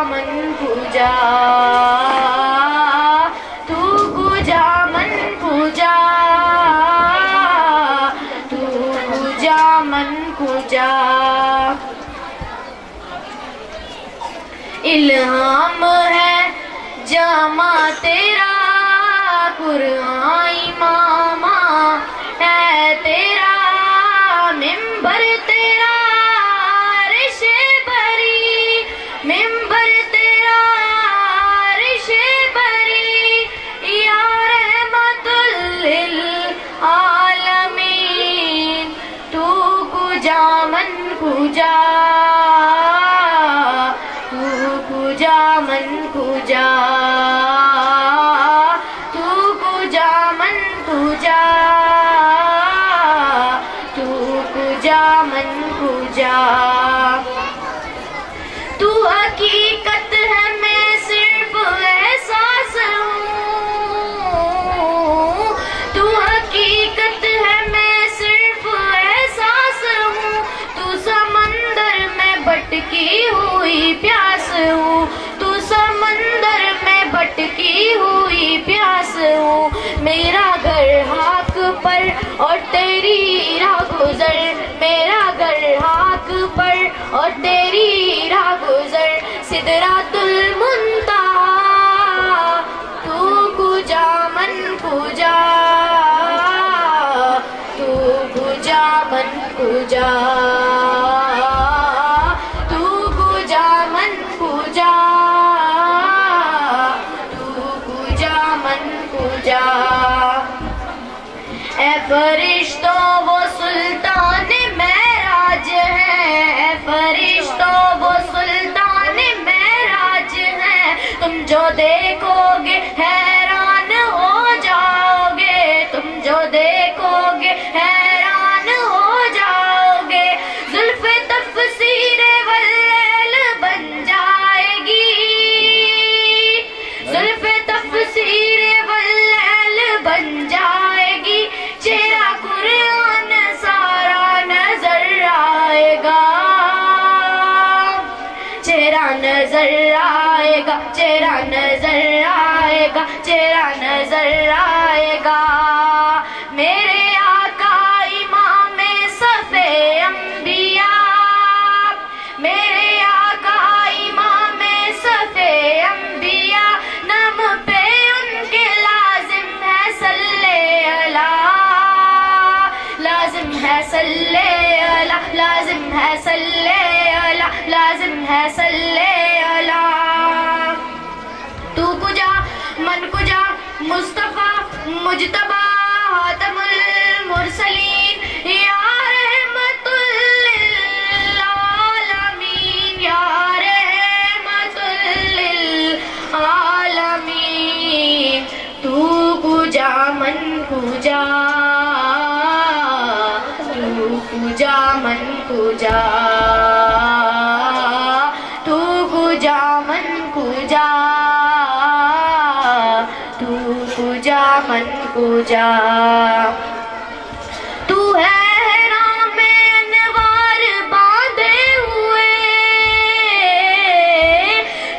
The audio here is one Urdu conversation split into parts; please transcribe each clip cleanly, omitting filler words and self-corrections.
من پوجا تو پوجا من پوجا تو پوجا من پوجا الہام ہے جامع تیرا قرآن امام ہے تیرا ممبر تیرا عرش بری ممبر تیرا عرش بری یا رحمت للعالمین تو پوجا من پوجا تو پوجا من پوجا تو پوجا من پوجا تو پوجا من پوجا تو حقیقت ہے میں صرف احساس ہوں تو حقیقت ہے میں صرف احساس ہوں تو سمندر میں بھٹکی ہوئی پیاس ہوں تو سمندر میں بھٹکی ہوئی پیاس ہوں میرا گھر خاک پر اور تیری راہ گزر میرا گھر خاک پر اور تیری راہ گزر سدرات المنتہا تو پوجا من پوجا تو پوجا من پوجا تو پوجا من پوجا تو پوجا من پوجا اے فرشتوں وہ سلطان معراج ہے اے فرشتوں وہ سلطان معراج ہے تم جو دیکھو گے حیران ہو جاؤ گے تم جو دیکھو گے حیران ہو جاؤ گے زلف تفسیر واللیل بن جائے گی زلف تفسیر واللیل بن جائے گی چہرہ قرآن سارا نظر آئے گا چہرہ نظر آئے گا چہرہ نظر آئے گا چہرہ نظر آئے گا میرے آقا امام صف انبیاء میرے آقا امام صف انبیاء نام پہ ان کے لازم ہے صلی اللہ لازم ہے صلی اللہ لازم ہے صلی اللہ لازم ہے صلی اللہ تو کجا من کجا مصطفیٰ مجتبی خاتم المرسلین یا رحمت للعالمین یا رحمت للعالمین تو پوجا من پوجا تو پوجا من پوجا تو پوجا من پوجا تو پوجا من پوجا تو ہے حرام میں انوار باندھے ہوئے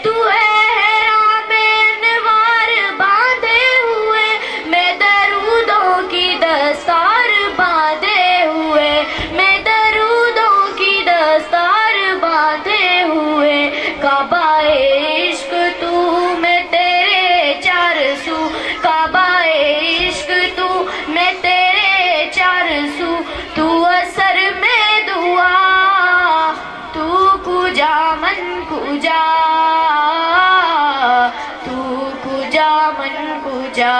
تو ہے حرام میں انوار باندھے ہوئے میں درودوں کی دستار باندھے ہوئے میں درودوں کی دستار باندھے ہوئے کعبہ عشق تو میں تیرے چار سو کعبہ عشق تو میں تیرے چار سو تو اثر میں دعا تو پوجا من پوجا تو پوجا من پوجا